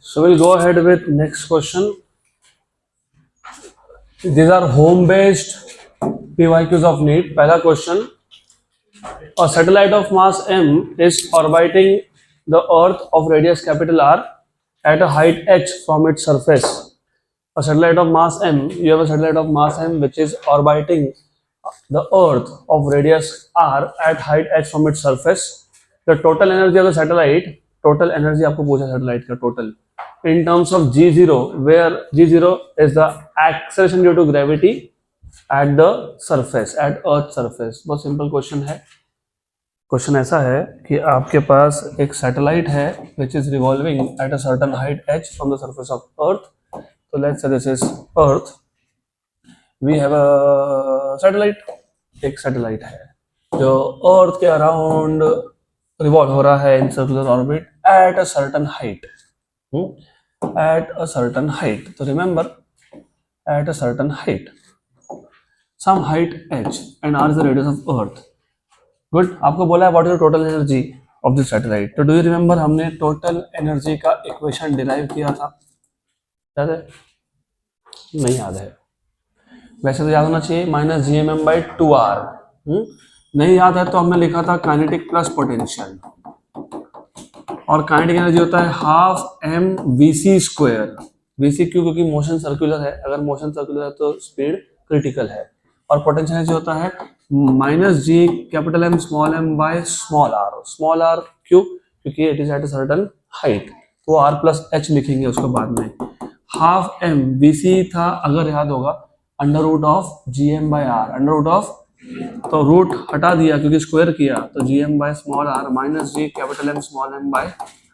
So we'll go ahead with next question. These are home-based PYQs of NEET. पहला question: a satellite of mass m is orbiting the Earth of radius capital R at a height h from its surface. A satellite of mass m, you have a satellite of mass m which is orbiting the Earth of radius r at height h from its surface. The total energy of the satellite, total energy आपको पूछा satellite का total in terms of g0, where g0 is the acceleration due to gravity at the surface, at Earth surface. बहुत simple question है. Question ऐसा है कि आपके पास एक सैटेलाइट है which is revolving at a certain height h from the surface of अर्थ. तो let's say this is Earth. We have a satellite. एक सैटेलाइट है जो अर्थ के अराउंड रिवॉल्व हो रहा है in circular orbit at a certain height. At a certain height. तो remember, at a certain height, some height h and r is the radius of earth. Good. आपको बोला है what is the total energy of this satellite. तो do you remember हमने total energy का equation derive किया था? याद है? नहीं याद है? वैसे तो याद होना चाहिए. Minus G M M by 2r. नहीं याद है तो हमने लिखा था काइनेटिक प्लस पोटेंशियल. और काइनेटिक एनर्जी होता है half M V C square. V C क्यों? क्योंकि मोशन सर्कुलर है. अगर मोशन सर्कुलर है तो स्पीड क्रिटिकल है. और पोटेंशियल एनर्जी होता है minus G capital M small M by small R. Small R क्यों? क्योंकि it is at a certain height. तो आर प्लस एच लिखेंगे उसको बाद में. हाफ एम वी सी था अगर याद होगा under root of G M by R. Under root of, तो रूट हटा दिया क्योंकि स्क्वायर किया, तो G M by small R minus G capital M small M by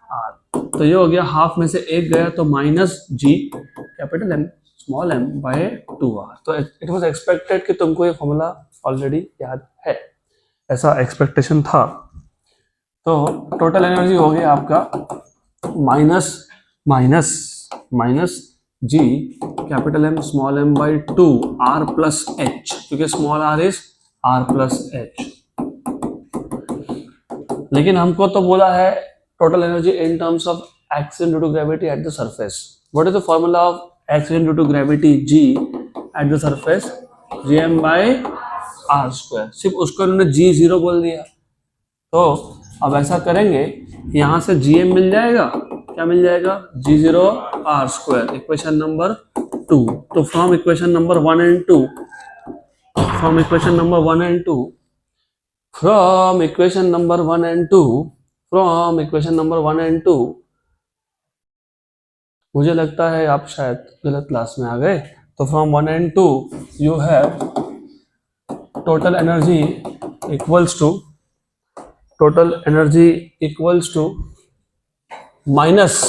R. तो ये हो गया हाफ में से एक गया तो minus G capital M small M by 2r. तो इट वाज एक्सपेक्टेड कि तुमको ये फॉर्मूला ऑलरेडी याद है, ऐसा एक्सपेक्टेशन था. तो टोटल एनर्जी हो गया आपका minus minus minus G capital M small M by 2r plus H, क्योंकि small R is r plus H. लेकिन हमको तो बोला है total energy in terms of action due to gravity at the surface. What is the formula of action due to gravity g at the surface? gm by R square. सिर्फ उसको उन्होंने g0 बोल दिया. तो अब ऐसा करेंगे, यहां से gm मिल जाएगा. क्या मिल जाएगा? g0 are square. Equation number 2. तो from equation number 1 and 2, from equation number 1 and 2, from equation number 1 and 2, from equation number 1 and 2, मुझे लगता है आप शायद गलत क्लास में आ गए. तो from 1 and 2 you have total energy equals to, total energy equals to minus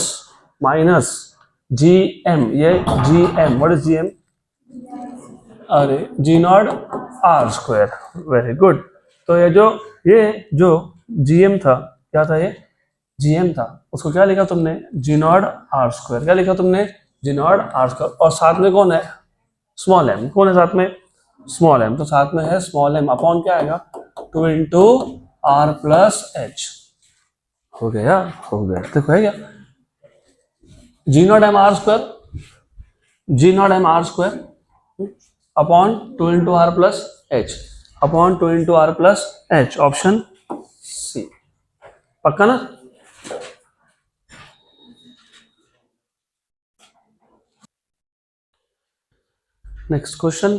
gm. ये gm, what is gm? अरे g not r square. Very good. तो ये जो gm था, क्या था? ये gm था. उसको क्या लिखा तुमने? g not r square. क्या लिखा तुमने? g not r square. और साथ में कौन है? Small m. कौन है साथ में? Small m. तो साथ में है स्मॉल m अपॉन क्या आएगा? 2 इंटू आर प्लस एच. हो गया, हो गया. देखो है क्या? G naught M R square, G naught M R square upon 2 into R plus H, upon 2 into R plus H. Option C. पक्का ना? Next question.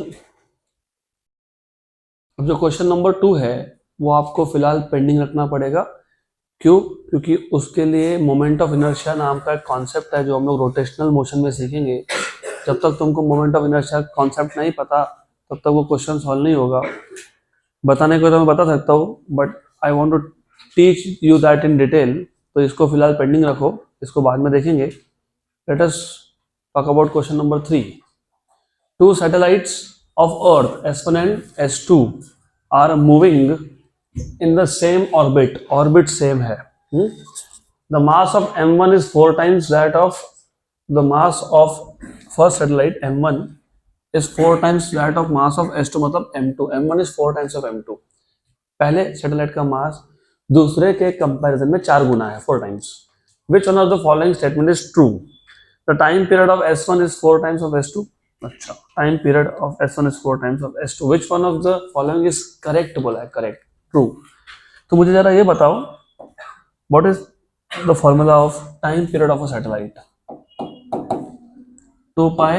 अब जो क्वेश्चन नंबर 2 है वो आपको फिलहाल पेंडिंग रखना पड़ेगा. क्यों? क्योंकि उसके लिए मोमेंट ऑफ इनर्शिया नाम का एक कॉन्सेप्ट है जो हम लोग रोटेशनल मोशन में सीखेंगे. जब तक तुमको मोमेंट ऑफ इनर्शिया कॉन्सेप्ट नहीं पता तब तक वो क्वेश्चन सॉल्व नहीं होगा. बताने को तो मैं बता सकता हूँ, but I want to teach you that in detail. तो इसको फिलहाल पेंडिंग रखो, इसको बाद में देखेंगे. Let us talk about question number 3. Two satellites of Earth S1 and S2 are moving in the same orbit. Orbit same है. The mass of M1 is 4 times that of the mass of first satellite. M1 is 4 times that of mass of S2. मतलब M2. M1 is 4 times of M2. पहले satellite का मास दूसरे के comparison में 4 गुना है, 4 times. Which one of the following statement is true? The time period of S1 is 4 times of S2. अच्छा, time period of S1 is 4 times of S2. Which one of the following is correct बोला है? Correct, true. तो मुझे जरा ये बताओ, what is the formula of time period of a satellite? 2 pi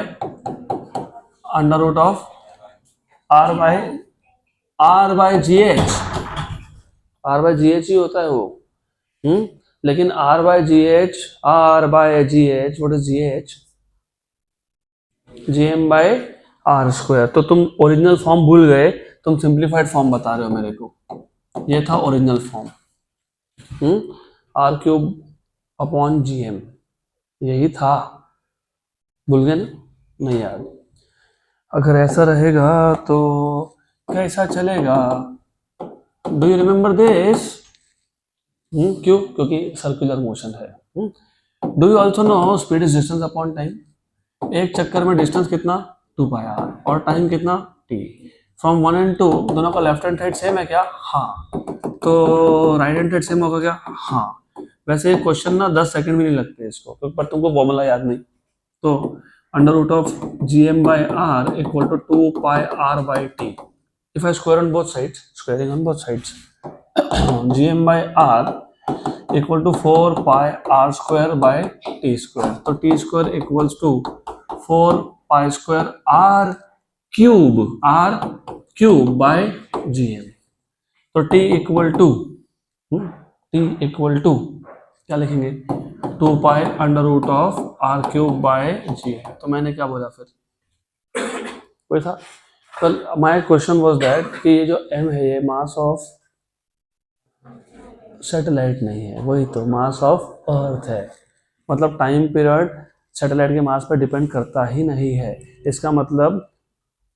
under root of r by gh. r by gh ही होता है वो. लेकिन r by gh, what is gh? gm by r square. तो तुम ओरिजिनल फॉर्म भूल गए, तुम simplified form बता रहे हो मेरे को. ये था original form, r cube upon gm, यही था. भूल गए ना? नहीं यार, अगर ऐसा रहेगा तो कैसा चलेगा? Do you remember this? क्यों? क्योंकि सर्कुलर मोशन है. Do you also know speed is distance upon time? एक चक्कर में डिस्टेंस कितना? 2 पाई आर, और टाइम कितना? t. फ्रॉम 1 and 2 दोनों का लेफ्ट हैंड साइड सेम है क्या? हाँ. तो राइट हैंड साइड सेम होगा क्या? हाँ. वैसे ये क्वेश्चन ना 10 सेकंड भी नहीं लगते इसको, पर तुमको फॉर्मूला याद नहीं. तो under root of gm by r equal to 2 pi r by t. If I square on both sides, squaring on both sides, gm by r equal to 4 pi r square by t square. तो t square equals to 4 pi square r cube by gm. तो t equal to क्या लिखेंगे? 2 pi under root of r cube by gm. तो मैंने क्या बोला फिर? कोई था? तो माय क्वेश्चन वाज दैट कि ये जो m है ये मास ऑफ सैटेलाइट नहीं है, वही तो मास ऑफ अर्थ है. मतलब टाइम पीरियड सैटेलाइट के मास पर डिपेंड करता ही नहीं है. इसका मतलब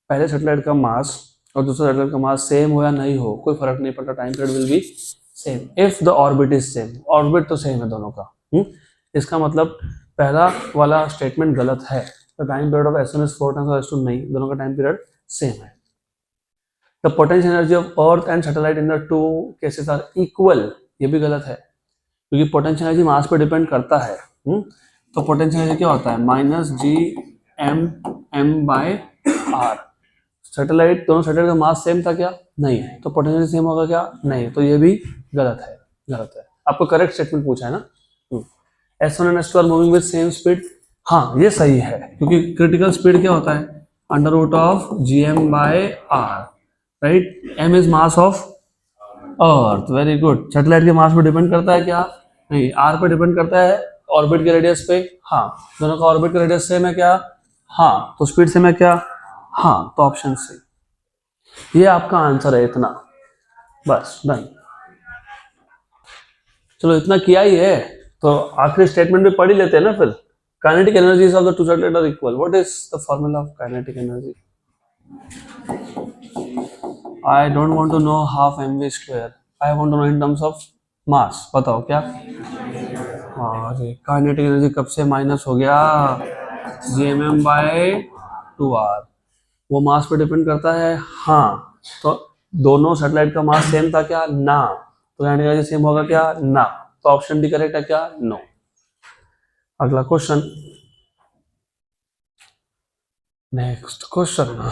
पहले सैटेलाइट का मास और दूसरे सैटेलाइट का मास सेम हो या नहीं हो, कोई फर्क नहीं पड़ता. Time period will be same if the orbit is same. Orbit तो सेम है दोनों का. इसका मतलब पहला वाला स्टेटमेंट गलत है. The time period of S1 is 4 times of S2 नहीं, दोनों का टाइम पीरियड सेम है. The potential energy of earth and satellite in the two cases are equal, ये भी गलत है, क्योंकि पोटेंशियल एनर्जी मास पर डिपेंड करता है. तो पोटेंशियल एनर्जी क्या होता है? Minus GM by r. Satellite, दोनों सैटेलाइट का मास सेम था क्या? नहीं. तो पोटेंशियल सेम होगा क्या? नहीं. तो ये भी गलत है. आपको करेक्ट स्टेटमेंट पूछा है ना. S1 and S2 are moving with same speed. हाँ, ये सही है, क्योंकि क्रिटिकल स्पीड क्या होता है? Under root of GM by r, right. m is mass of earth. Very good. Satellite के मास पे डिपेंड करता है क्या? नहीं. r पे डिपेंड करता है, ऑर्बिट के रेडियस पे. हाँ. दोनों का ऑर्बिट का रेडियस सेम है क्या? हाँ. तो स्पीड सेम है क्या? हाँ. तो ऑप्शन सी, ये आपका आंसर है. इतना बस, डन. चलो इतना किया ही है, तो आखिरी स्टेटमेंट भी पढ़ ही लेते हैं ना फिर. Kinetic energies of the two satellite are equal. What is the formula of kinetic energy? I don't want to know half mv square. I want to know in terms of mass. बताओ क्या? अरे kinetic energy कब से minus हो गया? gmm by 2r. वो मास पे depend करता है. हाँ. तो दोनों सैटेलाइट का मास सेम था क्या? ना. तो काइनेटिक एनर्जी सेम होगा क्या? ना. तो ऑप्शन डी करेक्ट है क्या? नो. अगला question. Next question.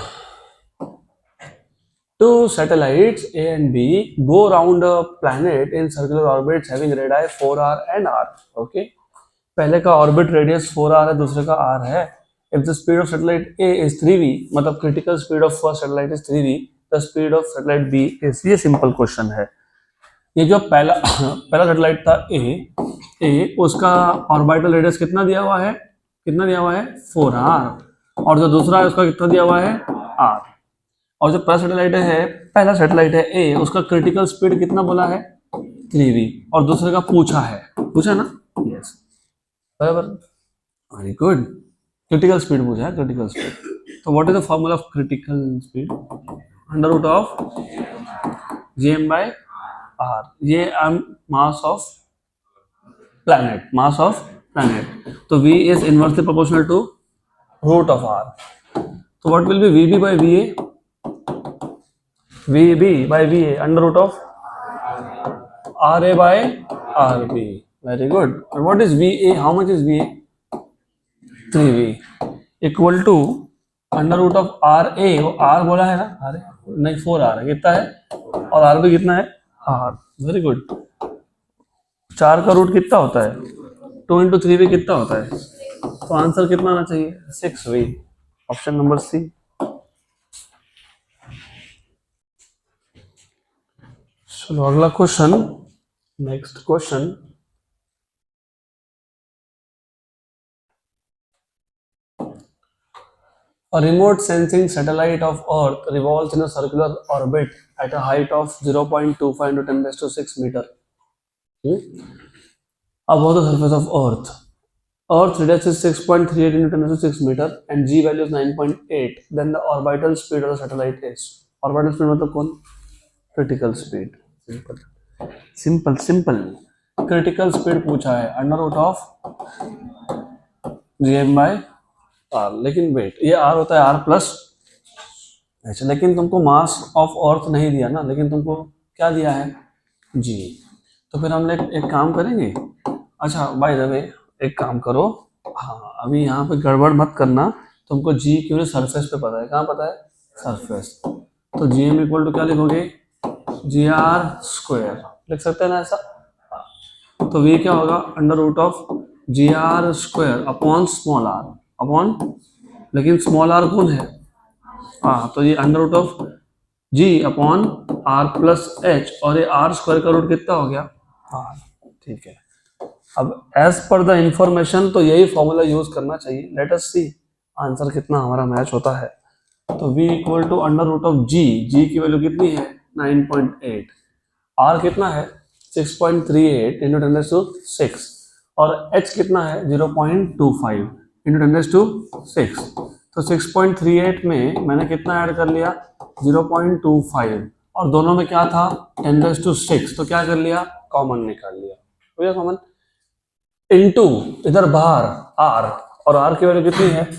Two satellites A and B go around a planet in circular orbits having radii 4r and r. Okay. पहले का ऑर्बिट रेडियस 4r है, दूसरे का r है. If the speed of satellite A is 3v, मतलब critical speed of first satellite is 3v, the speed of satellite B is. ये simple question है. ये जो पहला सैटेलाइट था A, उसका ऑर्बिटल रेडियस कितना दिया हुआ है? 4r. और जो दूसरा है उसका कितना दिया हुआ है? r. और जो पहला सैटेलाइट है ए, उसका क्रिटिकल स्पीड कितना बोला है? 3v. और दूसरे का पूछा ना? यस, बराबर. Very good. क्रिटिकल स्पीड पूछा है, क्रिटिकल स्पीड. तो what is the formula of critical speed? Under root of gm by r. ये मास ऑफ प्लैनेट. तो v is inversely proportional to root of r. तो what will be vb by va? VB by VA under root of RA by RB. Very good. And what is VA? How much is VA? 3V equal to under root of R A. वो R बोला है ना, अरे नहीं 4R है, कितना है, और आर भी कितना है, आर. Very good. 4 का रूट कितना होता है, 2 इंटू 3 भी कितना होता है, तो आंसर कितना आना चाहिए, 6V. Option number C. चलो अगला question. Next question. A remote sensing satellite of Earth revolves in a circular orbit at a height of 0.25 into 10 raised to 6 meter above the surface of Earth. Earth radius is 6.38 into 10 raised to 6 meter and G value is 9.8. Then the orbital speed of the satellite is. Orbital speed मतलब कौन? Critical speed. Simple. Critical speed पूछा है under root of Gm by R. लेकिन wait, ये R होता है R plus. अच्छा, लेकिन तुमको मास ऑफ अर्थ नहीं दिया ना, लेकिन तुमको क्या दिया है, G. तो फिर हम लोग एक काम करेंगे. अच्छा बाय द वे एक काम करो, हाँ अभी यहाँ पे गड़बड़ मत करना. तुमको G क्यों सरफेस पे पता है, कहाँ पता है, सरफेस. तो Gm इक्वल टू क्या लिखोगे, GR स्क्वायर लिख सकते हैं ना ऐसा. तो V क्या होगा, under root of GR square upon small r upon, लेकिन स्मॉल r कौन है, हाँ तो ये under root of G upon R plus H, और ये R स्क्वायर का रूट कितना हो गया, R. ठीक है. अब एज पर द इंफॉर्मेशन तो यही फॉर्मूला यूज करना चाहिए. लेट अस सी आंसर कितना हमारा मैच होता है. तो V equal to under root of G की वैल्यू कितनी है, 9.8. R कितना है, 6.38 इंटू 10 raised to 6, और H कितना है, 0.25 इंटू 10 raised to 6. तो 6.38 में मैंने कितना ऐड कर लिया, 0.25, और दोनों में क्या था, 10 raised to 6. तो क्या कर लिया, कॉमन निकाल लिया, हो गया कॉमन. इनटू इधर बाहर R, और R की वैल्यू कितनी है,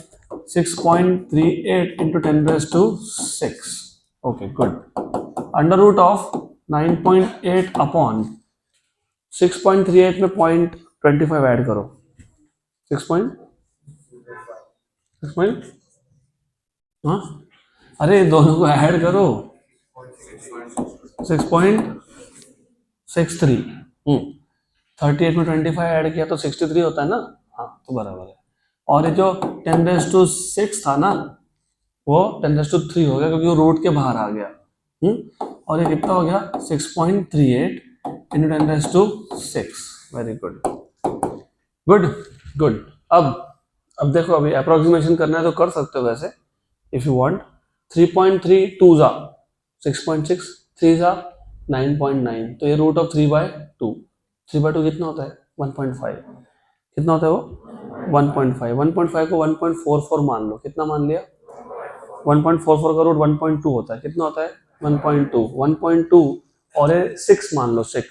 6.38 into 10 raised to 6. Okay good. Under root of 9.8 upon 6.38 में 0.25 ऐड करो, 6. हाँ अरे दोनों को ऐड करो, 6.63. 38 में 25 ऐड किया तो 63 होता है ना, हाँ तो बराबर है. और ये जो 10 raised to 6 था ना, वो 10 raised to 3 हो गया क्योंकि वो रूट के बाहर आ गया. और ये कितना हो गया, 6.38 into 10 raised to 6. Very good. अब देखो, अभी अप्रोक्सीमेशन करना है तो कर सकते हो वैसे, इफ यू वांट. 3.3 2 जा 6.6, 3 जा 9.9, तो ये रूट ऑफ 3/2. 3/2 कितना होता है, 1.5. कितना होता है वो, 1.5. 1.5 को 1.44 मान लो, कितना मान लिया, 1.44 का रूट 1.2 होता है, कितना होता है, 1.2. 1.2 और ये 6 मान लो, 6.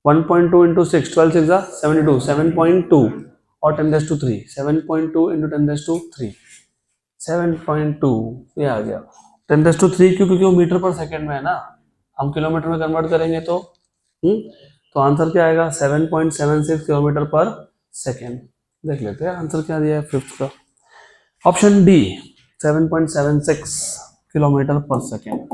1.2 इंटू 6, 12 6 जा 72, 7.2 और 10 raised to 3, 7.2 into 10 raised to 3, 7.2 ये आ गया. 10 raised to 3 क्यों, क्योंकि वो मीटर पर सेकेंड में है ना, हम किलोमीटर में कन्वर्ट करेंगे तो आंसर क्या आएगा, 7.76 किलोमीटर पर सेकेंड. देख लेते हैं आंसर क्या दिया है फिफ्थ का. ऑप्शन डी 7.76 किलोमीटर पर सेकेंड.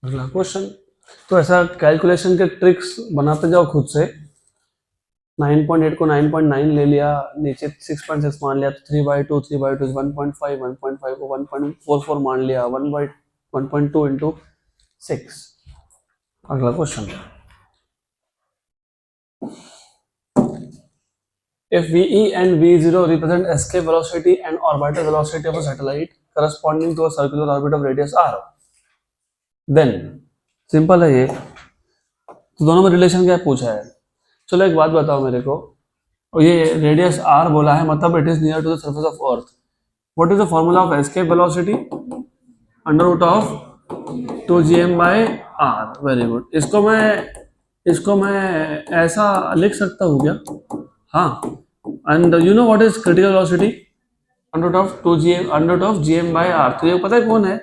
अगला क्वेश्चन. तो ऐसा कैलकुलेशन के ट्रिक्स बनाते जाओ खुद से. 9.8 को 9.9 ले लिया, नीचे 6.6 मान लिया, तो 3/2 3/2 1.5, 1.5 को 1.44 मान लिया, 1/1.2 इंटू 6. अगला question. If VE and V0 represent escape velocity and orbital velocity of a satellite corresponding to a circular orbit of radius r, then simple है ये. तो दोनों में रिलेशन क्या पूछा है. चलो एक बात बताओ मेरे को, और ये रेडियस r बोला है, मतलब it is near to the surface of earth. What is the formula of escape velocity, under root of 2gm by r. Very good. इसको मैं ऐसा लिख सकता हूँ क्या, हाँ. And you know what is critical velocity, under root of 2gm under root of gm by r। तो ये पता है कौन है?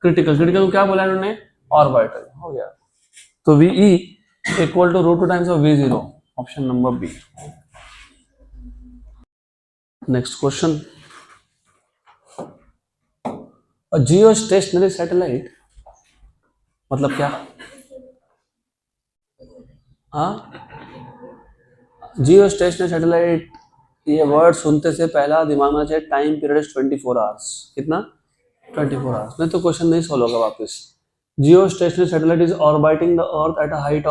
क्रिटिकल। क्रिटिकल को क्या बोला इन्होंने? ऑर्बिटल। हो गया। तो VE equal to root 2 times of V0, option number B. Next question, geostationary satellite मतलब क्या? हाँ, जियो स्टेशनरी सैटेलाइट, ये वर्ड सुनते से पहला दिमाग में चाहिए टाइम पीरियड इज 24 आवर्स। कितना? 24 आवर्स। नहीं तो क्वेश्चन नहीं सॉल्व होगा वापस। Geostationary satellite is orbiting the earth at a height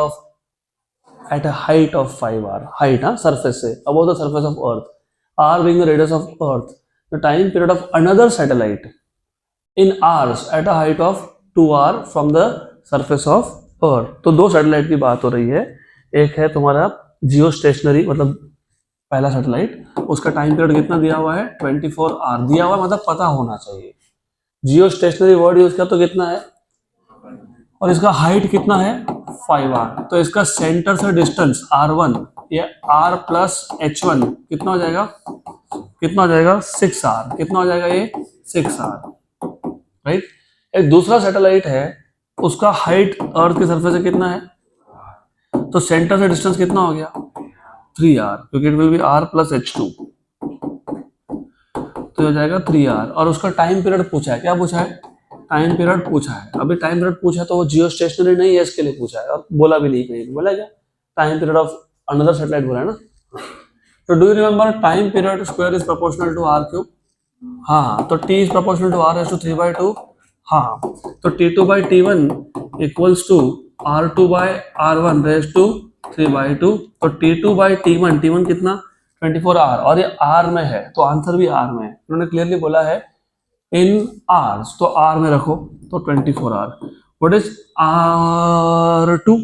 of 5 hour. Height, हाँ, सरफेस से above the surface of earth, R being the radius of earth, the time period of another satellite in hours at a height of 2 hour from the surface of अर्थ। तो दो satellite की बात हो रही है। एक है तुम्हारा जियो स्टेशनरी, मतलब पहला सैटेलाइट, उसका टाइम पीरियड कितना दिया हुआ है? 24 आवर दिया हुआ, मतलब पता होना चाहिए। जियो स्टेशनरी वर्ड यूज किया तो कितना है, और इसका हाइट कितना है? 5 आर। तो इसका सेंटर से डिस्टेंस R1, ये R प्लस H1 कितना हो जाएगा? कितना हो जाएगा? 6 आर। कितना हो जाएगा ये? 6 आर, राइट। एक दूसरा सैटेलाइट है, उसका हाइट अर्थ के सरफेस से कितना है? तो सेंटर से डिस्टेंस कितना हो गया? 3 आर, क्योंकि it will B R plus H2, तो हो जाएगा 3 आर। और उसका टाइम पीरियड पूछा है। क्या पूछा है? टाइम पीरियड पूछा है। अभी टाइम पीरियड पूछा है तो वो जियो स्टेशनरी नहीं है इसके लिए पूछा है, और बोला भी नहीं कहीं। बोला क्या? Time period of another satellite बोला है ना। तो do you remember time period square is proportional to R cube? हाँ, तो T is proportional to R to 3/2। हाँ, तो T2 by T1 equals to R2 by R1 raise to 3/2। तो T2 by T1, T1 कितना? 24 are, और ये R में है तो आंसर भी R में है। उन्होंने क्लियरली बोला है इन आवर्स, तो R में रखो तो 24 hour. What is R2?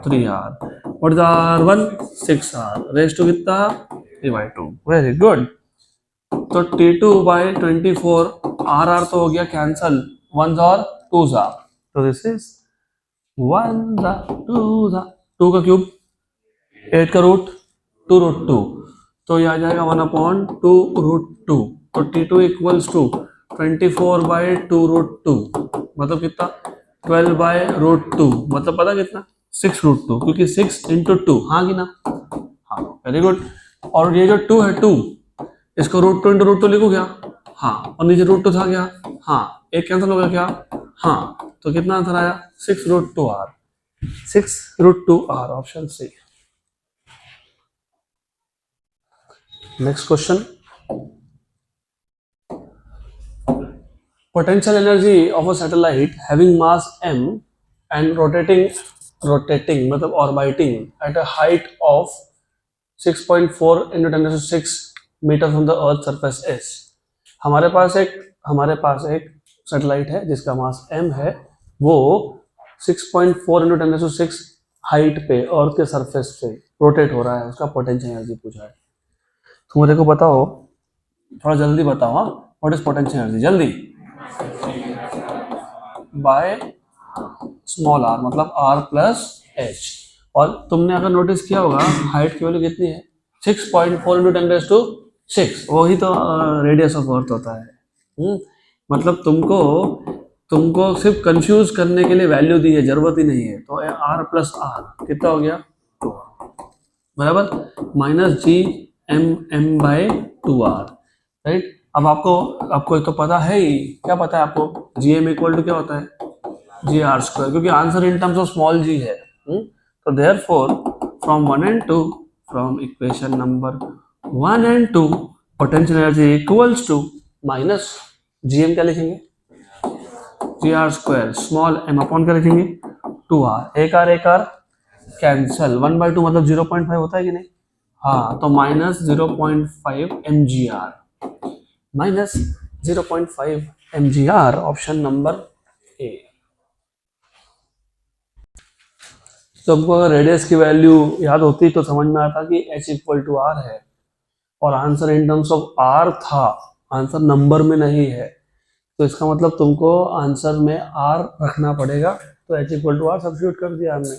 3 R. What is R1? 6 R raise to कितना? 3/2। Very good. तो T2 बाई 24 R तो हो गया कैंसल, 1s और 2s आर। तो दिस इज 1 2 2 का क्यूब, 8 का रूट, 2 रूट 2, तो ये आ जाएगा 1/2 रूट 2। तो T2 equals to 24 by 2 root 2, मतलब कितना? 12 बाई रूट 2, मतलब पता कितना? 6 रूट 2, क्योंकि 6 इंटू 2, हाँ कि ना? हाँ, वेरी गुड। और ये जो 2 है, 2 इसको रूट 2 इंटू रूट 2 लिखो क्या? हाँ, और नीचे रूट 2 था क्या? हाँ, एक कैंसिल हो गया क्या? हाँ, तो कितना आंसर आया? 6 रूट 2 आर। 6 रूट 2 hour, option C. Next question, potential energy of a satellite having mass m and rotating मतलब orbiting at a height of 6.4 into 10⁶ metre from the earth surface is। हमारे पास एक सैटेलाइट है जिसका मास m है, वो 6.4 into 10⁶ हाइट पे अर्थ के surface पे रोटेट हो रहा है। उसका पोटेंशियल एनर्जी पूछा है। तो मुझे को बताओ, थोड़ा जल्दी बताओ। हाँ, व्हाट इज पोटेंशियल एनर्जी? जल्दी। बाय स्मॉल r, मतलब r प्लस h। और तुमने अगर नोटिस किया होगा हाइट की वैल्यू कितनी है? 6.4 into 10⁶, वही तो रेडियस ऑफ अर्थ होता है। मतलब तुमको सिर्फ कंफ्यूज करने के लिए वैल्यू दी है, जरूरत ही नहीं है। तो r प्लस r कितना हो गया? 2 बराबर minus GM bye 2r, right. अब आपको तो पता है ही, क्या पता है आपको? GM इक्वल टू क्या होता है? GR², क्योंकि answer in terms of small g है। तो therefore from 1 and 2, from equation number 1 and 2, potential energy equals to minus GM, क्या लिखेंगे? GR² स्मॉल m अपॉन क्या लिखेंगे? 2r। एक आर कैंसल, 1/2 मतलब 0.5 होता है कि नहीं? हाँ, तो minus 0.5 mgr, minus 0.5 mgr, option number A. तुमको अगर रेडियस की वैल्यू याद होती तो समझ में आता कि h इक्वल टू आर है, और answer in terms of r था, आंसर नंबर में नहीं है। तो इसका मतलब तुमको आंसर में r रखना पड़ेगा। तो h equal to R substitute कर दिया हमने।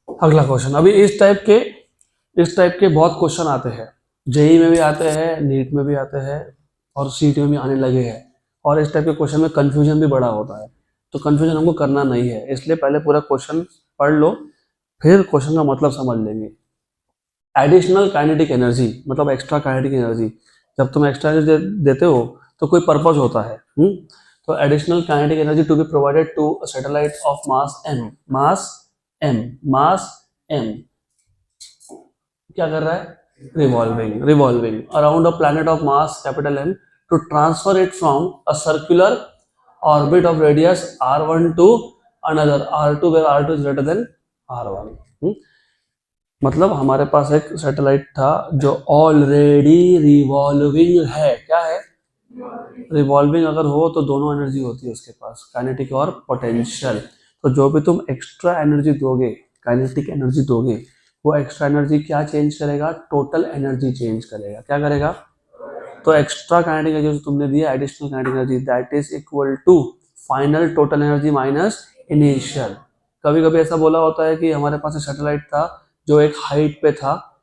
अगला क्वेश्चन, अभी इस टाइप के बहुत क्वेश्चन आते हैं। जेई में भी आते हैं, नीट में भी आते हैं और सीटी में भी आने लगे हैं। और इस टाइप के क्वेश्चन में कंफ्यूजन भी बड़ा होता है, तो कंफ्यूजन हमको करना नहीं है, इसलिए पहले पूरा क्वेश्चन पढ़ लो, फिर क्वेश्चन का मतलब समझ लेंगे। एडिशनल काइनेटिक एनर्जी मतलब एक्स्ट्रा काइनेटिक एनर्जी, जब तुम एक्स्ट्रा एनर्जी देते हो तो कोई पर्पज होता है। तो additional kinetic energy to be provided to a satellite of mass m, mass m क्या कर रहा है? Revolving around a planet of mass capital M to transfer it from a circular orbit of radius r1 to another r2 where r2 is greater than r1। मतलब हमारे पास एक satellite था जो already revolving है। क्या है? रिवॉल्विंग अगर हो तो दोनों एनर्जी होती है उसके पास, काइनेटिक और पोटेंशियल। तो जो भी तुम एक्स्ट्रा एनर्जी दोगे, काइनेटिक एनर्जी दोगे, वो एक्स्ट्रा एनर्जी क्या चेंज करेगा? टोटल एनर्जी चेंज करेगा। क्या करेगा? तो एक्स्ट्रा काइनेटिक एनर्जी जो तुमने दिया, additional kinetic energy, that is equal to final total energy minus initial. कभी कभी ऐसा बोला होता है कि हमारे पास एक सैटेलाइट था जो एक हाइट पे था,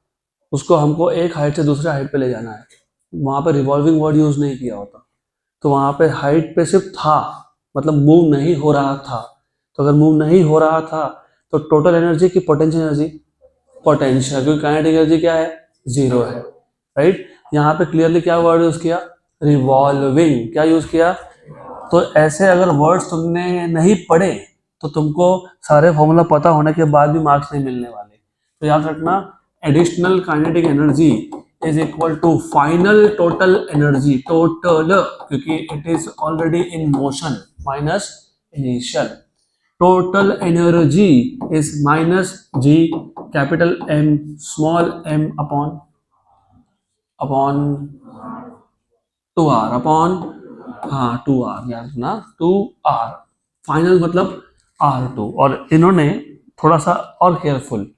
उसको हमको एक हाइट से दूसरे हाइट पे ले जाना है, वहां पे रिवॉल्विंग वर्ड यूज नहीं किया होता, तो वहां पे हाइट पे सिर्फ था, मतलब मूव नहीं हो रहा था। तो अगर मूव नहीं हो रहा था तो टोटल एनर्जी की पोटेंशियल एनर्जी, पोटेंशियल, क्योंकि काइनेटिक एनर्जी क्या है? जीरो है, राइट। यहाँ पे क्लियरली क्या वर्ड यूज किया? रिवॉल्विंग। क्या यूज किया? तो ऐसे अगर वर्ड्स तुमने नहीं पढ़े तो तुमको सारे फॉर्मूला पता होने के बाद भी मार्क्स नहीं मिलने वाले। तो याद रखना, additional kinetic energy is equal to final total energy, total क्योंकि it is already in motion, minus initial. Total energy is minus G capital M small m upon upon 2r upon, हाँ 2r, याद रखना 2r, final मतलब r2। और इन्होंने थोड़ा सा और careful,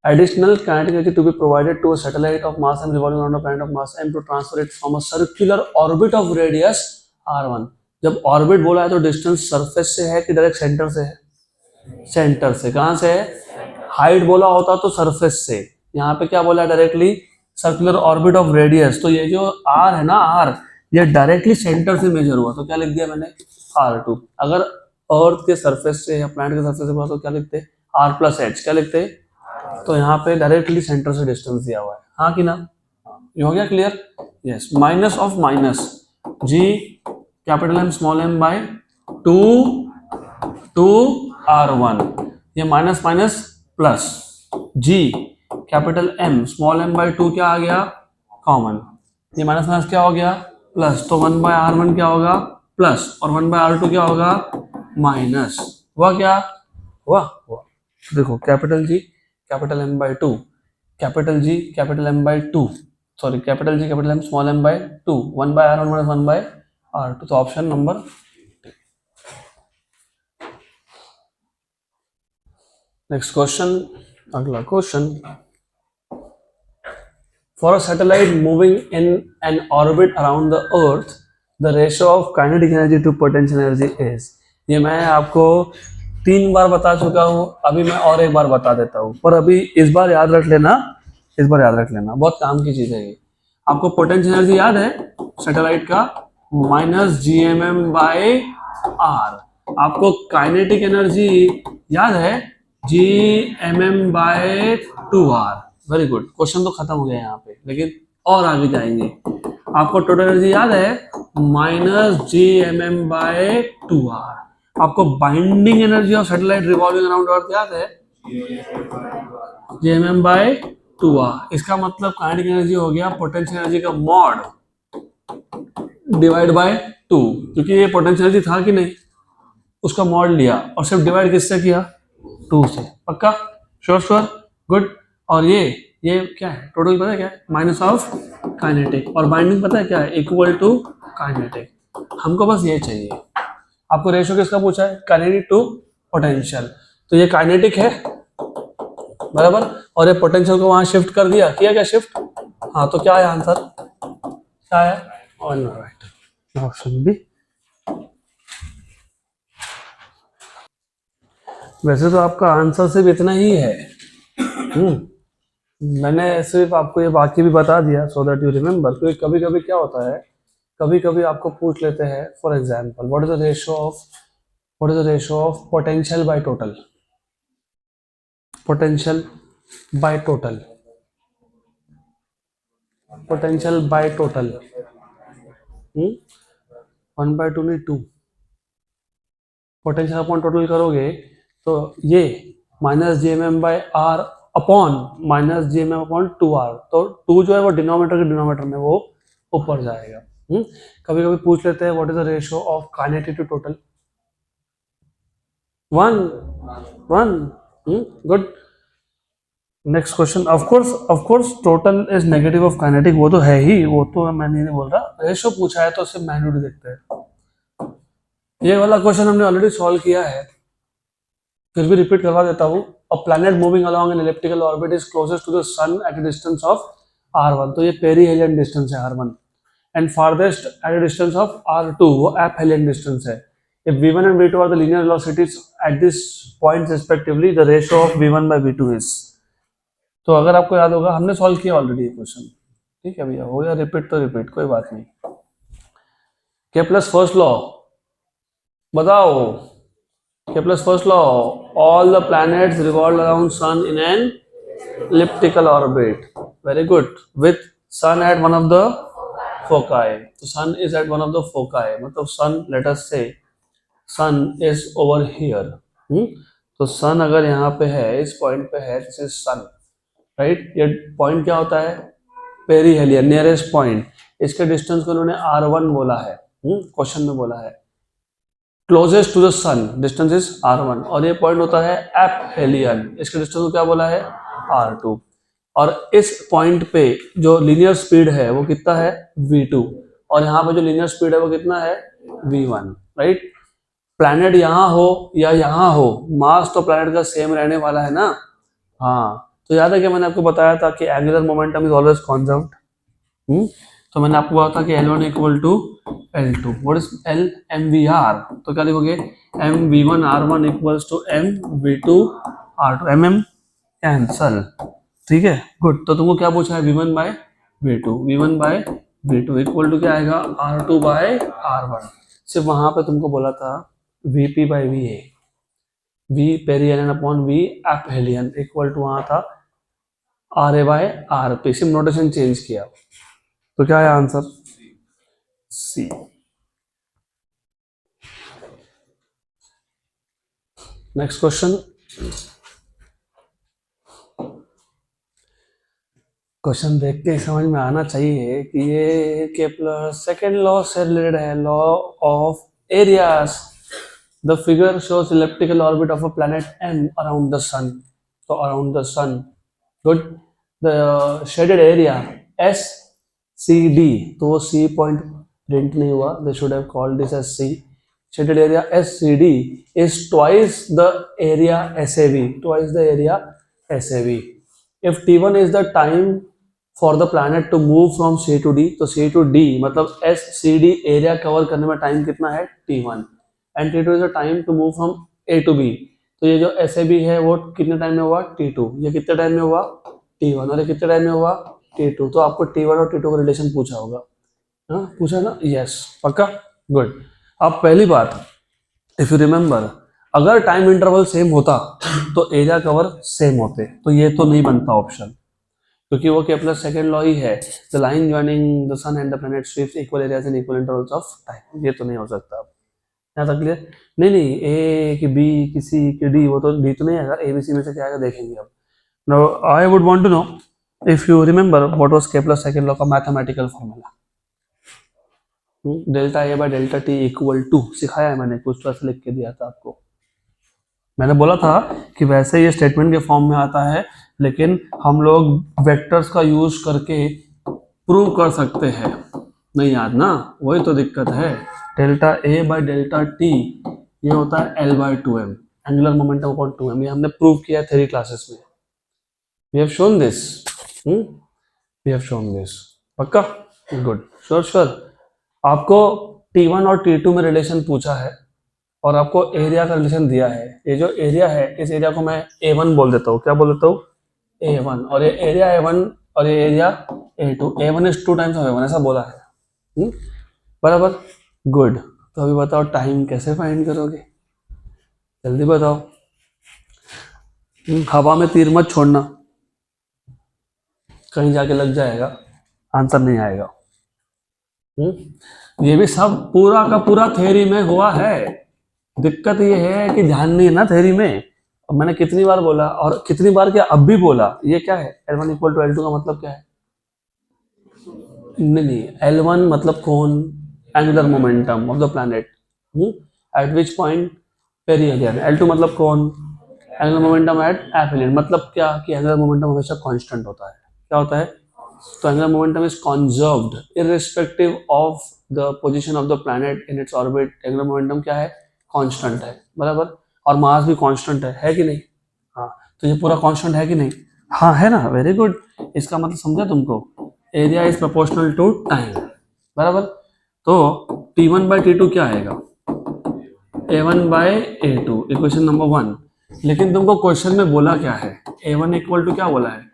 additional kinetic energy to be provided to a satellite of mass m revolving around a planet of mass m to transfer it from a circular orbit of radius r1। जब orbit बोला है तो distance surface से है कि direct centre से है? Centre से। कहां से है? हाइट बोला होता तो सरफेस से, यहाँ पे क्या बोला है? Directly circular orbit of radius. तो ये जो r है ना, r, ये डायरेक्टली सेंटर से मेजर हुआ, तो क्या लिख दिया मैंने? r2। अगर अर्थ के सरफेस से या प्लैनेट के सरफेस से बोला तो क्या लिखते? r plus H. क्या लिखते? तो यहाँ पे डायरेक्टली सेंटर से डिस्टेंस दिया हुआ है, हाँ कि ना? ये हो गया clear? Yes. Minus of minus G capital M small m by 2r1, ये minus minus plus G capital M small m by 2 क्या आ गया? कॉमन। ये माइनस माइनस क्या हो गया? प्लस। तो 1 बाय r1 क्या होगा? प्लस, और 1 बाय r2 क्या होगा? माइनस। हुआ क्या? हुआ। देखो capital G capital M by 2, capital G capital M by 2, sorry capital G capital M small m by 2, 1 by r1 माइनस 1 बाय r2। तो ऑप्शन नंबर। नेक्स्ट क्वेश्चन, अगला क्वेश्चन। For a satellite moving in an orbit around the Earth, the ratio of kinetic energy to potential energy is। ये मैं आपको 3 बार बता चुका हूँ, अभी मैं और एक बार बता देता हूँ, पर अभी इस बार याद रख लेना, इस बार याद रख लेना, बहुत काम की चीज़ है ये। आपको पोटेंशियल एनर्जी याद है सैटेलाइट का? Minus GMM by R। आपको काइनेटिक एनर्जी याद है? GMM by 2R। Very good, question तो खत्म हो गया यहाँ पे, लेकिन और आगे जाएंगे। आपको टोटल एनर्जी याद है? Minus GMM by 2R। आपको binding energy of satellite revolving around Earth याद है? GMM by 2R। इसका मतलब काइनेटिक एनर्जी हो गया पोटेंशियल एनर्जी का मॉड डिवाइड बाय 2, क्योंकि ये पोटेंशियल एनर्जी था कि नहीं, उसका मॉड लिया और सिर्फ डिवाइड किससे किया? 2 से। पक्का? Sure sure, good. और ये क्या है? टोटल पता है क्या है? Minus of kinetic. और बाइंडिंग पता है क्या है? Equal to kinetic. हमको बस ये चाहिए। आपको रेशियो किसका पूछा है? Kinetic to potential. तो ये काइनेटिक है बराबर, और ये पोटेंशियल को वहां शिफ्ट कर दिया, किया क्या शिफ्ट? हाँ, तो क्या है आंसर? क्या है? On right, option B. वैसे तो आपका आंसर सिर्फ इतना ही है, मैंने सिर्फ आपको ये बाकी भी बता दिया सो दैट यू रिमेम्बर, क्योंकि कभी कभी क्या होता है, कभी कभी आपको पूछ लेते हैं for example what is the ratio of potential by total, potential by total, potential by total, 1/2 नहीं 2, पोटेंशियल अपॉन टोटल करोगे तो ये minus G M M by R upon minus G M M upon 2r, तो 2 जो है वो denominator के denominator में वो ऊपर जाएगा। कभी कभी पूछ लेते हैं what is the ratio of kinetic to total, 1 1। Good. Next question, of course total is negative of kinetic, वो तो है ही, वो तो मैं नहीं बोल रहा, रेशियो पूछा है तो सिर्फ मैग्नीट्यूड देखते हैं। ये वाला क्वेश्चन हमने ऑलरेडी सॉल्व किया है, फिर भी रिपीट करवा देता हूँ। A planet moving along an elliptical orbit is closest to the sun at a distance of r1, तो ये पेरीहेलियन डिस्टेंस है r1, and farthest at a distance of r2, वो एपहेलियन डिस्टेंस है। If v1 and v2 are the linear velocities at this point respectively, the ratio of v1 by v2 is, तो अगर आपको याद होगा हमने solve किया ऑलरेडी ये क्वेश्चन, ठीक है भैया, हो या रिपीट तो रिपीट, कोई बात नहीं। केप्लर्स फर्स्ट लॉ बताओ, Kepler's first law, all the planets revolve around sun in an elliptical orbit. Very good. With sun at one of the foci. So sun is at one of the foci. मतलब sun, let us say sun is over here. तो sun अगर यहाँ पे है, इस point पे है, this is sun, right? ये पॉइंट क्या होता है? Perihelion, nearest point. इसके डिस्टेंस को उन्होंने r1 बोला है, क्वेश्चन में बोला है। Closest to the sun distance is r1, और ये पॉइंट होता है एपहेलियन, इसके डिस्टेंस को क्या बोला है? r2, और इस पॉइंट पे जो लीनियर स्पीड है वो कितना है? v2, और यहाँ पे जो लीनियर स्पीड है वो कितना है? v1, right? प्लैनेट यहाँ हो या यहाँ हो, मास तो प्लैनेट का सेम रहने वाला है ना। हाँ, तो याद है कि मैंने आपको बताया था कि angular momentum is always conserved. तो मैंने आपको बताया था कि L1 equal to L2, what is L mvr, तो क्या लिखोगे? mv1 r1 equals to mv2 r2, mm cancel, ठीक है, गुड। तो तुमको क्या पूछा है? v1 bye v2 equal to क्या आएगा? r2 bye r1। सिर्फ वहां पे तुमको बोला था vp by va, v perihelion upon v aphelion equal to वहां था ra बाय rp, सिर्फ नोटेशन चेंज किया, तो क्या है answer? C. Next question, question देख के समझ में आना चाहिए कि ये केपलर सेकेंड लॉ से रिलेटेड है, law of areas. The figure shows elliptical orbit of a planet m around the sun, तो around the sun, good. The shaded area S C D, तो वो सी पॉइंट प्रिंट नहीं हुआ, they should have called this as C. Shaded area SCD is twice the area SAB, twice the area SAB. If T1 is the time for the planet to move from C to D, तो C to D मतलब SCD area cover करने में time कितना है? T1, and T2 is the time to move from A to B, तो ये जो SAB है वो कितने टाइम में हुआ? T2, ये कितने टाइम में हुआ? T1, और ये कितने टाइम में हुआ? T2, तो आपको T1 और T2 का रिलेशन पूछा होगा, हाँ पूछा ना? यस, पक्का, गुड। अब पहली बात, इफ यू रिमेंबर, अगर टाइम इंटरवल सेम होता तो एरिया कवर सेम होते, तो ये तो नहीं बनता ऑप्शन, क्योंकि वो केपलर सेकंड लॉ ही है, the line joining the sun and the planet sweeps equal areas in equal intervals of time, ये तो नहीं हो सकता। यहाँ तक क्लियर? नहीं, ए कि बी कि सी कि डी, वो तो डी तो नहीं आएगा, ए बी सी में से क्या आएगा देखेंगे अब। Now I would want to know if you remember what was Kepler second law का mathematical formula. Delta A by delta T equal to, सिखाया है मैंने, कुछ तो ऐसा लिख के दिया था आपको। मैंने बोला था कि वैसे ये स्टेटमेंट के फॉर्म में आता है, लेकिन हम लोग वेक्टर्स का यूज करके प्रूव कर सकते हैं, नहीं याद ना? वही तो दिक्कत है। Delta A by delta T ये होता है L by 2m, angular momentum upon 2m, ये हमने प्रूव किया थ्योरी क्लासेस में। We have shown this, we have shown this, पक्का, गुड, श्योर। आपको T1 और T2 में रिलेशन पूछा है और आपको एरिया का रिलेशन दिया है। ये जो एरिया है, इस एरिया को मैं A1 बोल देता हूँ, क्या बोल देता हूँ? A1 और ये एरिया A1 और ये area A2, A1 is 2 times of A1 ऐसा बोला है। बराबर, गुड। तो अभी बताओ टाइम कैसे फाइंड करोगे, जल्दी बताओ। हवा में तीर मत छोड़ना, कहीं जाके लग जाएगा, आंसर नहीं आएगा। ये भी सब पूरा का पूरा थ्योरी में हुआ है। दिक्कत ये है कि ध्यान नहीं है ना थ्योरी में। अब मैंने कितनी बार बोला और कितनी बार क्या अब भी बोला, ये क्या है L1 इक्वल टू L2 का मतलब क्या है? नहीं, L1 मतलब कौन? Angular momentum of the planet at which point perihelion. L2 मतलब कौन? Angular momentum at aphelion. मतलब क्या कि एंगुलर मोमेंटम हमेशा कांस्टेंट होता है। क्या होता है? तो angular momentum is conserved irrespective of the position of the planet in its orbit. Angular momentum क्या है? कांस्टेंट है, बराबर। और मास भी कांस्टेंट है कि नहीं? हाँ, तो ये पूरा कांस्टेंट है कि नहीं? हाँ है ना, वेरी गुड। इसका मतलब समझा तुमको, area is proportional to time, बराबर। तो T1/T2 क्या आएगा? A1/A2, equation number 1। लेकिन तुमको क्वेश्चन में बोला क्या है? A1 इक्वल टू क्या बोला है?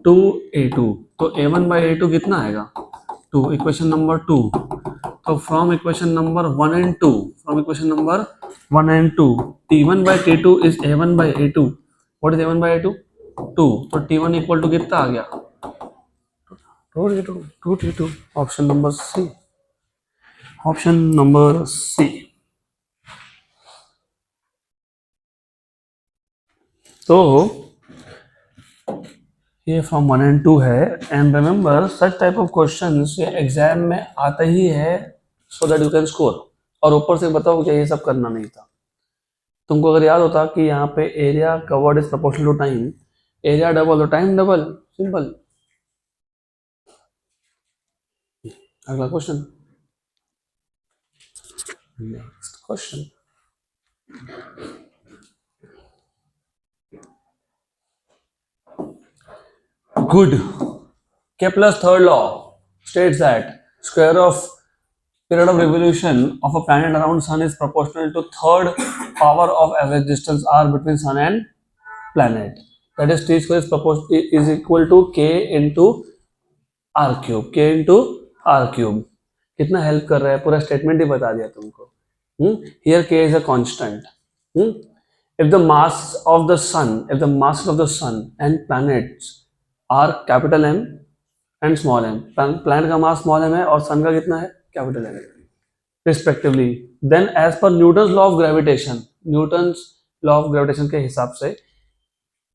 2A2। तो A1/A2 कितना आएगा? 2, इक्वेशन नंबर 2। तो from equation number 1 and 2, from equation number 1 and 2, T1/T2 is A1/A2। What is A1/A2? 2। तो T1 इक्वल टू कितना आ गया? 2T2। Option number C, option number C. तो ये फ्रॉम 1 एंड 2 है। And remember such type of questions ये exam में आते ही है, so that you can score. और ऊपर से बताओ क्या ये सब करना नहीं था तुमको? अगर याद होता कि यहाँ पे area covered is proportional to time, area double तो टाइम डबल, सिंपल। अगला question, next question. Good. Kepler's third law states that square of period of revolution of a planet around sun is proportional to third power of average distance r between sun and planet. That is t square is equal to k into r cube, k into r cube। कितना help कर रहा है, पूरा statement ही बता दिया तुमको। Here k is a constant। If the mass of the sun, if the masses of the sun and planets are capital M and small m, planet का mass small M है और सन का कितना है? Capital M, respectively. Then as पर Newton's law of gravitation, Newton's law of gravitation के हिसाब से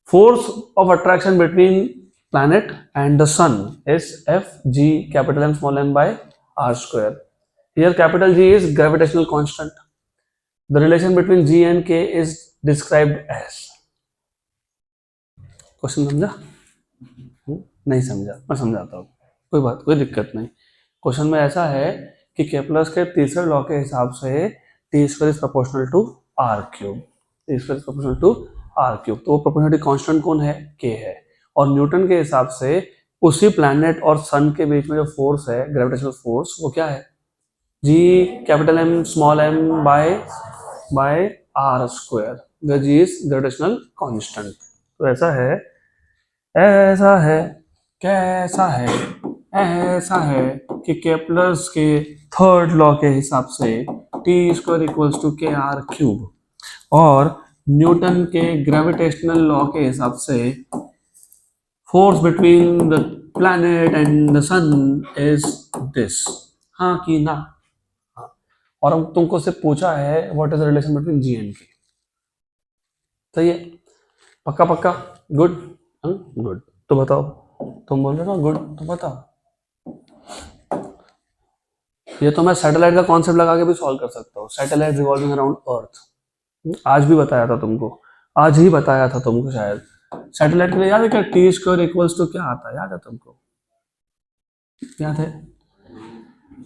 force of attraction between planet and the sun is F G capital M small M by R square. Here capital G is gravitational constant. The relation between G and K is described as. Question समझा? नहीं समझा? मैं समझाता हूँ, कोई बात, कोई दिक्कत नहीं। क्वेश्चन में ऐसा है कि केप्लर्स के तीसरे लॉ के हिसाब से T square is proportional to R cube, T square is proportional to R cube. तो वो प्रोपोर्शनलिटी कांस्टेंट कौन है? के है। और न्यूटन के हिसाब से उसी प्लैनेट और सन के बीच में जो फोर्स है, ग्रेविटेशनल फोर्स, वो क्या है? G capital M small M by R square, the G is gravitational constant. तो ऐसा है, ऐसा है, कैसा है? ऐसा है कि केप्लर्स के थर्ड लॉ के हिसाब से T square equals to K R cube, और न्यूटन के ग्रेविटेशनल लॉ के हिसाब से force between the planet and the sun is this. हाँ कि ना? हाँ। और हम तुमको से पूछा है what is the relation between G and के। सही है? पक्का पक्का? Good, good. तो बताओ, तुम बोल रहे हो गुड, तो बताओ। ये तो मैं सैटेलाइट का कॉन्सेप्ट लगा के भी सॉल्व कर सकता हूँ। सैटेलाइट रिवॉल्विंग अराउंड अर्थ, आज भी बताया था तुमको, आज ही बताया था तुमको शायद। सैटेलाइट के लिए याद है क्या? टी स्क्वायर इक्वल्स टू क्या आता है, याद है तुमको? याद है?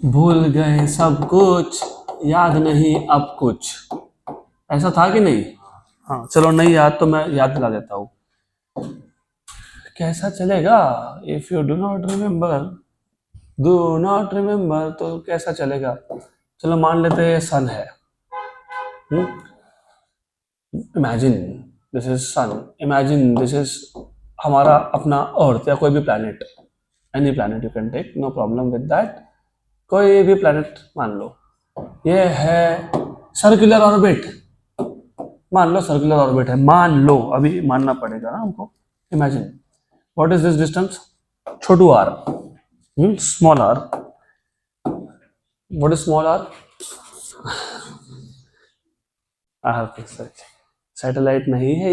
भूल गए सब कुछ, याद नहीं अब कुछ, ऐसा था कि नहीं? हाँ चलो, नहीं याद तो मैं याद दिला देता हूँ। कैसा चलेगा? If you do not remember तो कैसा चलेगा? चलो मान लेते हैं सन है। Imagine this is sun, imagine this is हमारा अपना अर्थ या कोई भी planet, any planet you can take, no problem with that, कोई भी प्लैनेट मान लो, ये है सर्कुलर ऑर्बिट, मान लो सर्कुलर ऑर्बिट है, मान लो, अभी मानना पड़ेगा ना हमको। Imagine what is this distance, छोटू R, small R, what is small R, satellite नहीं है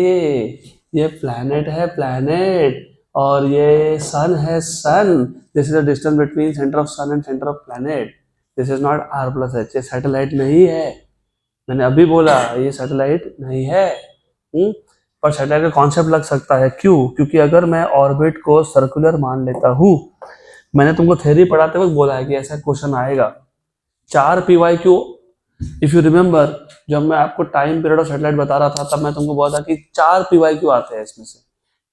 ये प्लैनेट है, प्लैनेट, और ये सन है, sun, this is the distance between centre of sun and centre of planet, this is not R plus H, ये satellite नहीं है, मैंने अभी बोला ये सैटेलाइट नहीं है। पर सैटेलाइट का कॉन्सेप्ट लग सकता है, क्यों, क्योंकि अगर मैं ऑर्बिट को सर्कुलर मान लेता हूँ, मैंने तुमको थ्योरी पढ़ाते वक्त बोला है कि ऐसा क्वेश्चन आएगा, 4 PYQ, इफ यू रिमेंबर, जब मैं आपको टाइम पीरियड ऑफ सैटेलाइट बता रहा था तब मैं तुमको बोला था कि 4 PYQ आते हैं, इसमें से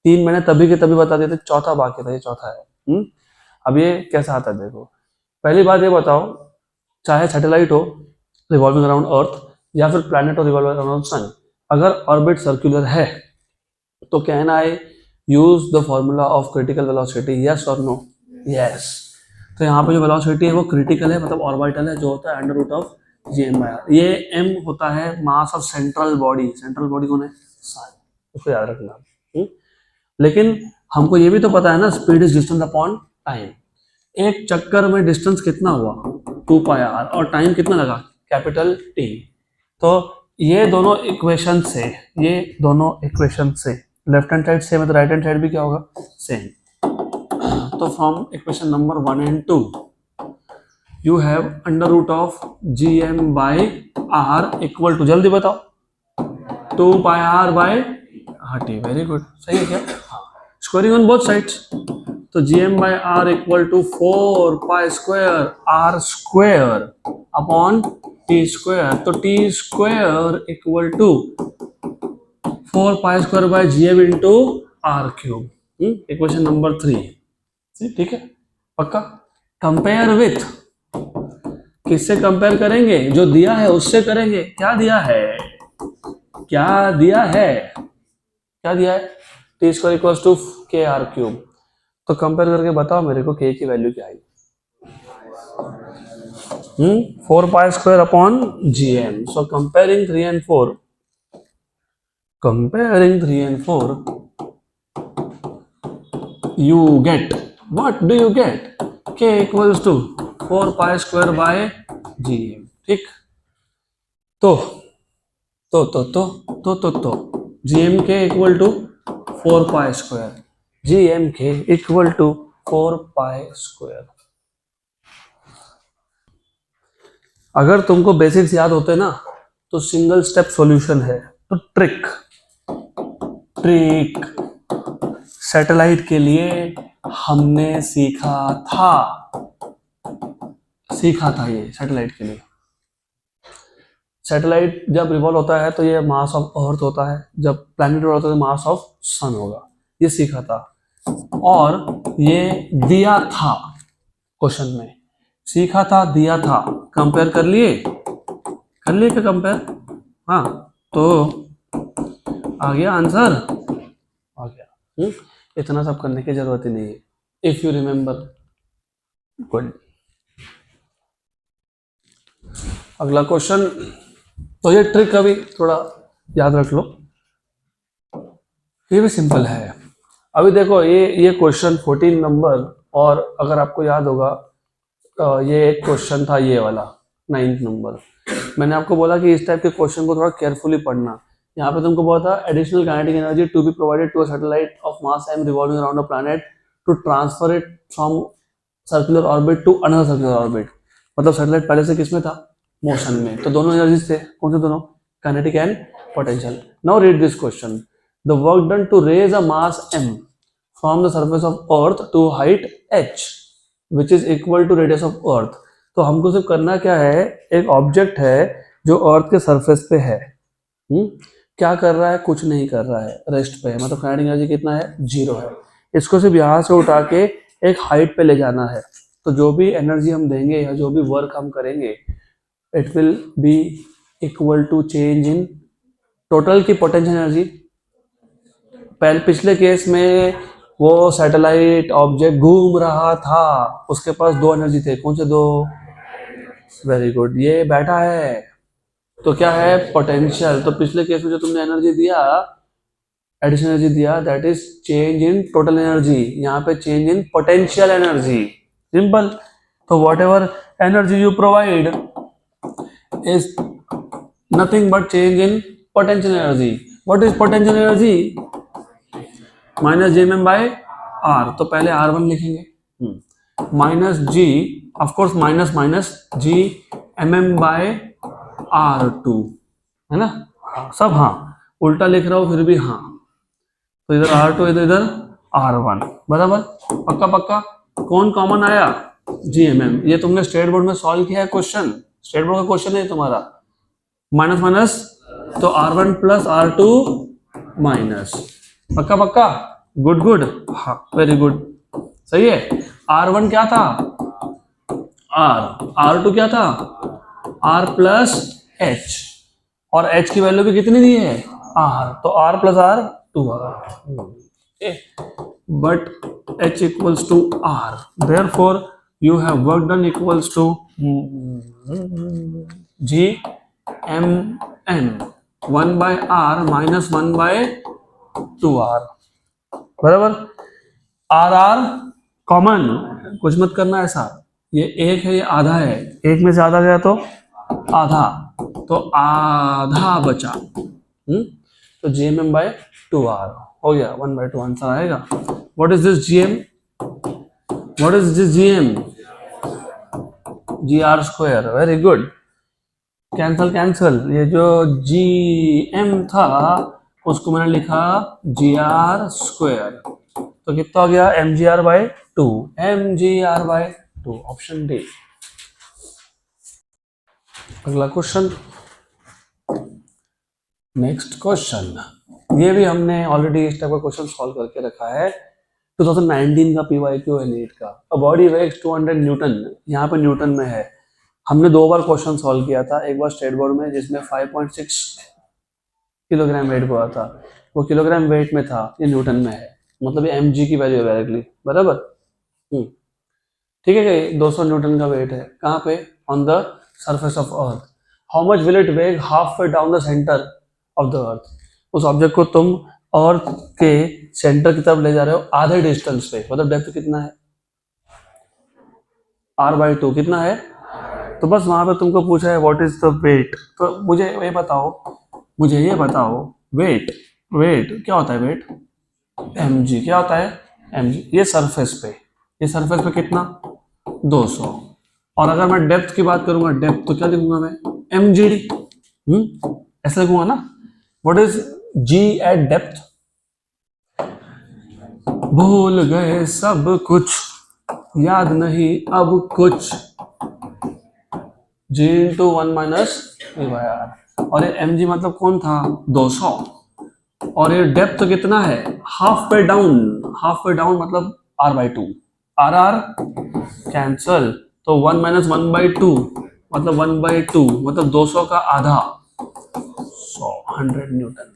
3 मैंने तभी के तभी बता दिए थे, चौथा बाकी था, ये चौथा है। अब ये कैसा आता है देखो, पहली बात ये बताओ, चाहे सैटेलाइट हो रिवॉल्विंग अराउंड अर्थ या फिर प्लैनेट हो रिवॉल्विंग अराउंड सन, अगर ऑर्बिट सर्कुलर है तो can I use the formula of critical velocity, yes और नो, यस। तो यहाँ पे जो वेलोसिटी है वो क्रिटिकल है, मतलब ऑर्बिटल है, जो होता है अंडर रूट ऑफ GM/r। ये m होता है mass of central body, central body कौन है, सन, उसको याद रखना। लेकिन हमको ये भी तो पता है ना, speed is distance upon time, एक चक्कर में डिस्टेंस कितना हुआ 2πr, और टाइम कितना लगा कैपिटल T। तो ये दोनों इक्वेशन से, ये दोनों इक्वेशन से लेफ्ट हैंड साइड सेम है तो राइट हैंड साइड भी क्या होगा, सेम। तो from equation number 1 and 2 you have under root of GM/r equal to, जल्दी बताओ, 2πr/t, वेरी गुड, सही है क्या, हाँ, स्क्वायरिंग ऑन बोथ साइड्स, तो GM/r equal to 4π² r square upon t square, तो t square equal to 4π²/GM into r³ equation number 3, ठीक है, पक्का। कंपेयर विथ, किससे कंपेयर करेंगे, जो दिया है उससे करेंगे, क्या दिया है, क्या दिया है, क्या दिया है, t square equals to kr³, तो कंपेयर करके बताओ मेरे को k की वैल्यू क्या आई, 4π² upon GM, so comparing 3 and 4, comparing 3 and 4, you get, what do you get, k equals to 4π²/GM, ठीक, तो GMK equal to 4π², GMK equal to 4π²। अगर तुमको बेसिक्स याद होते ना तो सिंगल स्टेप सॉल्यूशन है, तो ट्रिक सैटेलाइट के लिए हमने सीखा था ये सैटेलाइट के लिए, सैटेलाइट जब रिवॉल्व होता है तो ये मास ऑफ अर्थ होता है, जब प्लैनेट रिवॉल्व होता है तो मास ऑफ सन होगा, ये सीखा था, और ये दिया था क्वेश्चन में, सीखा था, दिया था, कंपेयर कर लिए क्या कंपेयर, हाँ, तो आ गया आंसर, आ गया। इतना सब करने की जरूरत ही नहीं है, इफ यू रिमेंबर, गुड। अगला क्वेश्चन, तो ये ट्रिक अभी थोड़ा याद रख लो, ये भी सिंपल है। अभी देखो ये क्वेश्चन 14 नंबर, और अगर आपको याद होगा ये एक क्वेश्चन था ये वाला 9th नंबर, मैंने आपको बोला कि इस टाइप के क्वेश्चन को थोड़ा केयरफुली पढ़ना। यहाँ पे तुमको बोला था additional kinetic energy to be provided to a satellite of mass m revolving around a planet to transfer it from circular orbit to another circular orbit, मतलब सैटेलाइट पहले से किसमें था, मोशन में, तो दोनों एनर्जीज थे, कौन से दोनों, kinetic and potential. Now read this question, the work done to raise a mass m from the surface of earth to height h which is equal to radius of अर्थ। तो हमको सिर्फ करना क्या है, एक ऑब्जेक्ट है जो अर्थ के सरफेस पे है, क्या कर रहा है, कुछ नहीं कर रहा है, रेस्ट पे है, मतलब काइनेटिक एनर्जी कितना है, 0 है, इसको सिर्फ यहाँ से उठा के एक हाइट पे ले जाना है, तो जो भी एनर्जी हम देंगे या जो भी वर्क हम करेंगे it will be equal to change in total की पोटेंशियल एनर्जी पिछले केस में वो सैटेलाइट ऑब्जेक्ट घूम रहा था, उसके पास दो एनर्जी थे, कौन से दो? वेरी गुड, ये बैठा है तो क्या है? पोटेंशियल। तो पिछले केस में जो तुमने एनर्जी दिया, एडिशनल एनर्जी दिया, that is change in total energy, यहाँ पे change in potential energy, simple. तो whatever energy you provide is nothing but change in potential energy. What is potential energy? Minus G M M by R. तो पहले R1 लिखेंगे, minus G, of course minus minus G M M by R2, है ना? सब हाँ, उल्टा लिख रहा हूं फिर भी हाँ। तो इधर R2, इधर R1, बराबर, पक्का पक्का। कौन कॉमन आया? GMM। ये तुमने स्टेट बोर्ड में सॉल्व किया है क्वेश्चन, स्टेट बोर्ड का क्वेश्चन है तुम्हारा। माइनस माइनस तो R1 प्लस R2 माइनस, पक्का पक्का, गुड गुड, हाँ वेरी गुड, सही है। R1 क्या था? R, R2 क्या था? R प्लस H, और H की वैल्यू भी कितनी दी है? R, तो R plus R 2R, but H equals to R, therefore you have work done equals to G M N 1 by R minus 1 by 2R, बराबर। R R common, कुछ मत करना ऐसा, ये एक है, ये आधा है, एक में से आधा गया तो आधा, तो आधा बचा, तो GMM by 2R हो गया, 1 by 2 आंसर आएगा। What is this GM? What is this GM? GR square, very good। Cancel cancel, ये जो GM था उसको मैंने लिखा GR स्क्वायर, तो कितना हो गया? MGR by 2, MGR by 2, option D. अगला क्वेश्चन, नेक्स्ट क्वेश्चन, ये भी हमने ऑलरेडी इस टाइप का क्वेश्चन सॉल्व करके रखा है, 2019 का PYQ है नीट का। अ बॉडी वेट्स 200 न्यूटन, यहाँ पे न्यूटन में है। हमने 2 बार क्वेश्चन सॉल्व किया था, एक बार स्टेट बोर्ड में जिसमें 5.6 किलोग्राम वेट हुआ था, वो किलोग्राम वेट में था, ये न्यूटन में है, मतलब ये mg की वैल्यू है डायरेक्टली, बराबर। ठीक है, 200 न्यूटन का वेट है, कहाँ पे? On the surface of Earth. How much will it weigh half way down the centre of the Earth? उस ऑब्जेक्ट को तुम अर्थ के सेंटर की तरफ ले जा रहे हो आधे डिस्टेंस पे, मतलब डेप्थ कितना है? R/2 कितना है? तो बस वहां पे तुमको पूछा है व्हाट इज द वेट, तो मुझे ये बताओ वेट, क्या होता है वेट? mg, क्या होता है? mg, ये सरफेस पे कितना? 200। और अगर मैं डेप्थ की बात करूंगा, डेप्थ तो क्या लिखूंगा मैं? mgd, ऐसे लिखूंगा ना। What is g eight depth? भूल गए सब कुछ, याद नहीं अब कुछ, g इंटू 1 माइनस r। और ये mg मतलब कौन था? 200। और ये डेप्थ कितना है? हाफ वे डाउन मतलब R/2, R कैंसल, तो 1 माइनस 1/2 मतलब 1/2 मतलब 200 का आधा, 100 न्यूटन,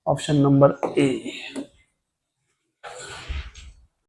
ऑप्शन नंबर ए।